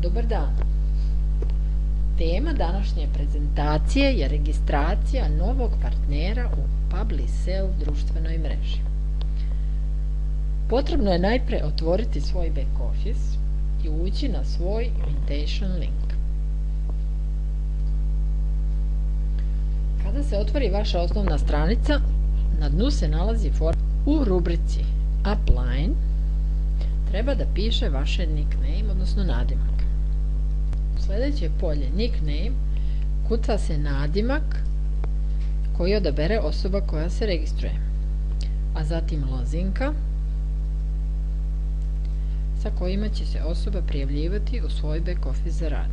Dobar dan. Tema današnje prezentacije je registracija novog partnera u Publisell društvenoj mreži. Potrebno je najpre otvoriti svoj back office i ući na svoj invitation link. Kada se otvori vaša osnovna stranica, na dnu se nalazi form. U rubrici Upline treba da piše vaše nickname, odnosno nadimak. U sledeće polje nickname kuca se nadimak koji odabere osoba koja se registruje, a zatim lozinka sa kojima će se osoba prijavljivati u svoj back office za rad.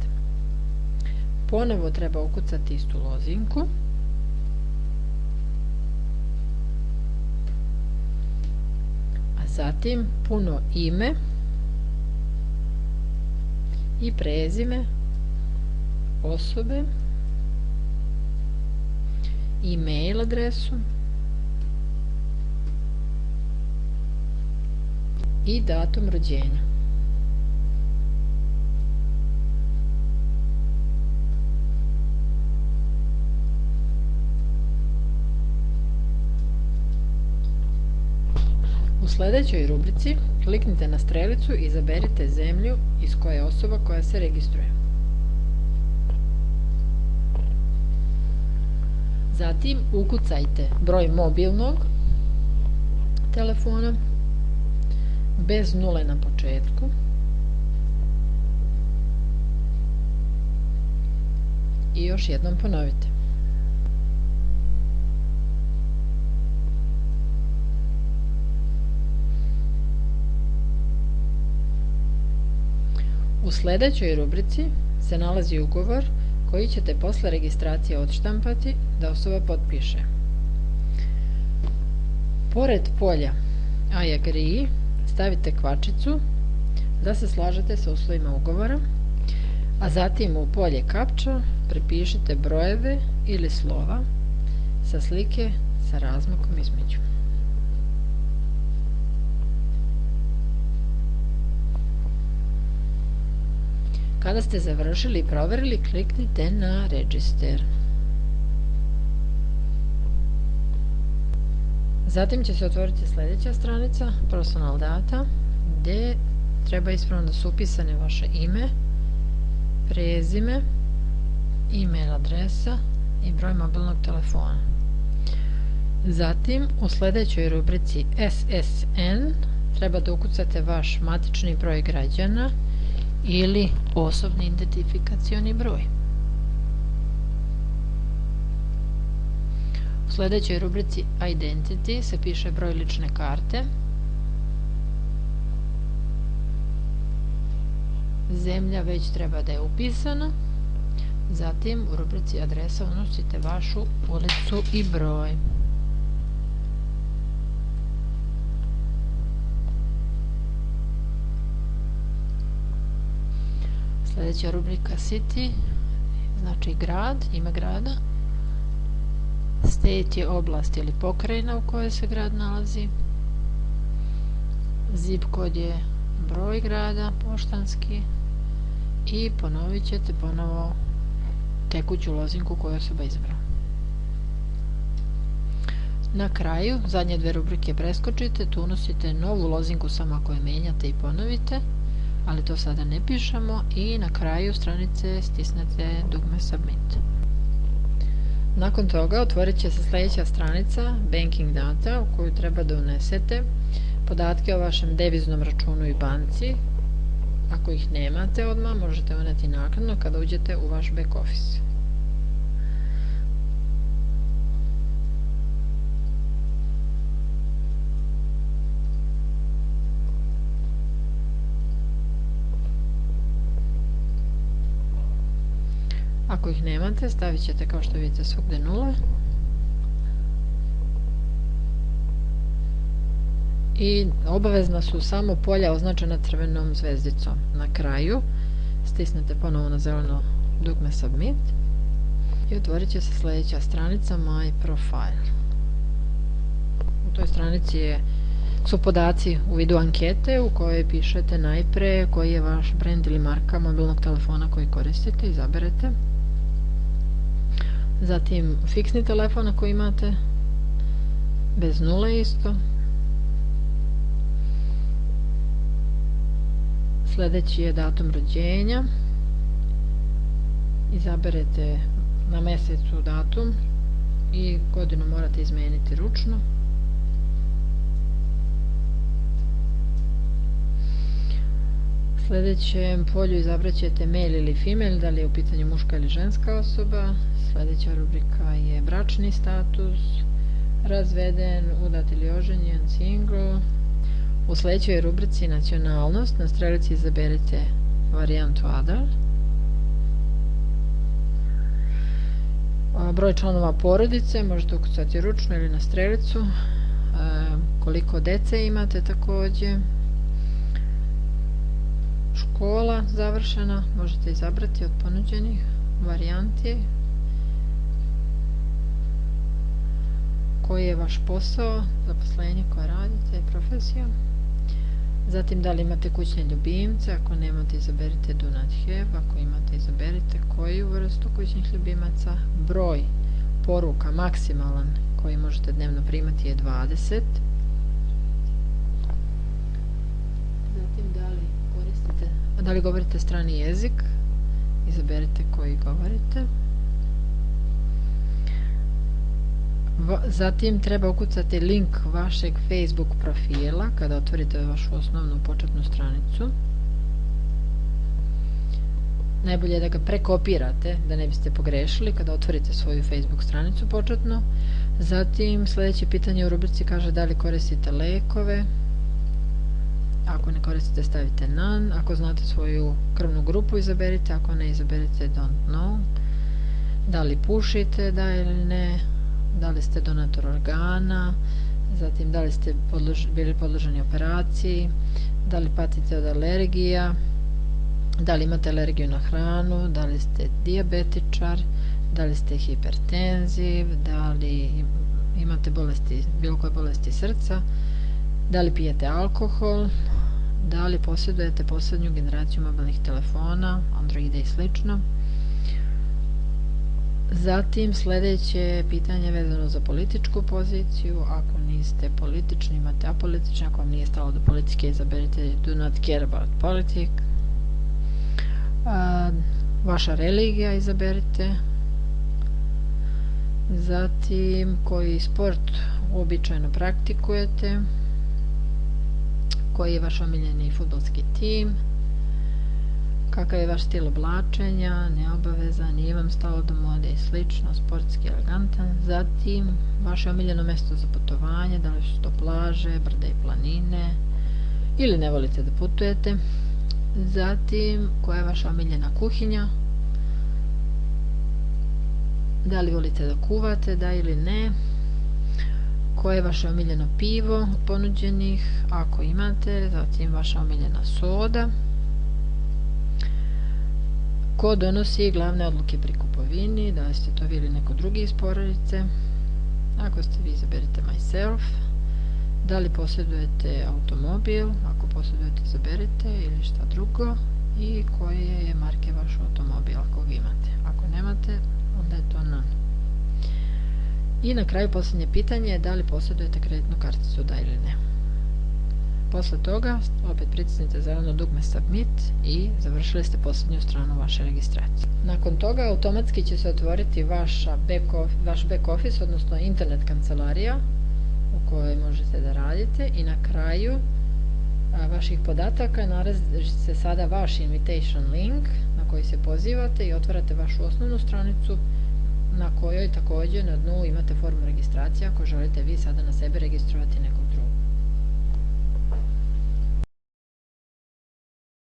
Ponovo treba ukucati istu lozinku, a zatim puno ime i prezime osobe, e-mail adresu i datum rođenja. U sledećoj rubrici kliknite na strelicu i izaberite zemlju iz koje je osoba koja se registruje. Zatim ukucajte broj mobilnog telefona bez nule na početku i još jednom ponovite. U sledećoj rubrici se nalazi ugovor koji ćete posle registracije odštampati da osoba potpiše. Pored polja I agree stavite kvačicu da se slažete sa uslovima ugovora, a zatim u polje captcha prepišite brojeve ili slova sa slike sa razmakom između. Kada ste završili i proverili, kliknite na Register. Zatim će se otvoriti sledeća stranica, Personal Data, gde treba ispravno da su upisane vaše ime, prezime, e-mail adresa i broj mobilnog telefona. Zatim, u sledećoj rubrici SSN treba da ukucate vaš matični broj građana ili osobni identifikacioni broj. U sledećoj rubrici Identity se piše broj lične karte, zemlja već treba da je upisana, zatim u rubrici Adresa unosite vašu ulicu i broj. Sledeća rubrika City, znači grad, ime grada. State je oblast ili pokrajina u kojoj se grad nalazi. Zip kod je broj grada, poštanski. I ponovit ćete ponovo tekuću lozinku koju osoba izabrala. Na kraju, zadnje dve rubrike preskočite, tu unosite novu lozinku samo ako je menjate i ponovite, ali to sada ne pišemo, i na kraju stranice stisnete dugme Submit. Nakon toga otvorit će se sledeća stranica Banking Data u koju treba da unesete podatke o vašem deviznom računu i banci. Ako ih nemate odmah, možete uneti naknadno kada uđete u vaš back office. Ako ih nemate, stavit ćete kao što vidite svugde nule i obavezna su samo polja označena crvenom zvezdicom. Na kraju stisnete ponovo na zeleno dugme Submit i otvorit će se sledeća stranica My Profile. U toj stranici je su podaci u vidu ankete u kojoj pišete najpre koji je vaš brend ili marka mobilnog telefona koji koristite, izaberete. Zatim fiksni telefon ako imate, bez nule isto. Sljedeći je datum rođenja. Izaberete na mjesecu datum i godinu morate izmijeniti ručno. Sljedećem polju izabrat ćete male ili female, da li je u pitanju muška ili ženska osoba. Sljedeća rubrika je bračni status, razveden, udat ili oženjen, single. U sljedećoj rubrici nacionalnost, na strelici izaberite varijantu other. Broj članova porodice možete ukucati ručno ili na strelicu. Koliko dece imate također. Škola završena možete izabrati od ponuđenih varijanti. Koji je vaš posao, zaposlenje koje radite, profesija. Zatim da li imate kućne ljubimce, ako nemate izaberite do not have, ako imate izaberite koju vrstu kućnih ljubimaca. Broj poruka maksimalan koji možete dnevno primati je 20. Zatim da li govorite strani jezik, izaberite koji govorite. Zatim treba ukucati link vašeg Facebook profila kada otvorite vašu osnovnu početnu stranicu. Najbolje je da ga prekopirate da ne biste pogrešili kada otvorite svoju Facebook stranicu početno. Zatim sljedeće pitanje u rubrici kaže da li koristite lekove. Ako ne koristite stavite none. Ako znate svoju krvnu grupu izaberite, ako ne izaberite don't know. Da li pušite, da ili ne. Da li ste donator organa, zatim da li ste bili podloženi operaciji, da li patite od alergija, da li imate alergiju na hranu, da li ste dijabetičar, da li ste hipertenziv, da li imate bolesti, bilo koje bolesti srca, da li pijete alkohol, da li posjedujete posljednju generaciju mobilnih telefona, Androida i slično. Zatim sljedeće pitanje vezano za političku poziciju. Ako niste politični, imate apolitični. Ako vam nije stalo do politike, izaberite do not care about politics. Vaša religija izaberite. Zatim koji sport uobičajeno praktikujete. Koji je vaš omiljeni fudbalski tim. Kakav je vaš stil oblačenja, neobavezan, nije vam stalo do mode i slično, sportski, elegantan. Zatim, vaše omiljeno mjesto za putovanje, da li su to plaže, brde i planine, ili ne volite da putujete. Zatim, koja je vaša omiljena kuhinja, da li volite da kuvate, da ili ne. Koje je vaše omiljeno pivo od ponuđenih, ako imate. Zatim, vaša omiljena soda. Ko donosi glavne odluke pri kupovini, da li ste to vi ili neko drugi iz porodice. Ako ste vi, izaberite myself. Da li posjedujete automobil, ako posjedujete izaberite ili šta drugo. I koje je marke vaš automobil ako ga imate. Ako nemate, onda je to none. I na kraju posljednje pitanje je da li posjedujete kreditnu karticu, da ili ne. Posle toga opet pritisnite zeleno dugme Submit i završili ste posljednju stranu vaše registracije. Nakon toga automatski će se otvoriti vaš back office, odnosno internet kancelarija u kojoj možete da radite i na kraju vaših podataka nalazi se sada vaš invitation link na koji se pozivate i otvarate vašu osnovnu stranicu na kojoj također na dnu imate formu registracije ako želite vi sada na sebe registrovati nekog drugog.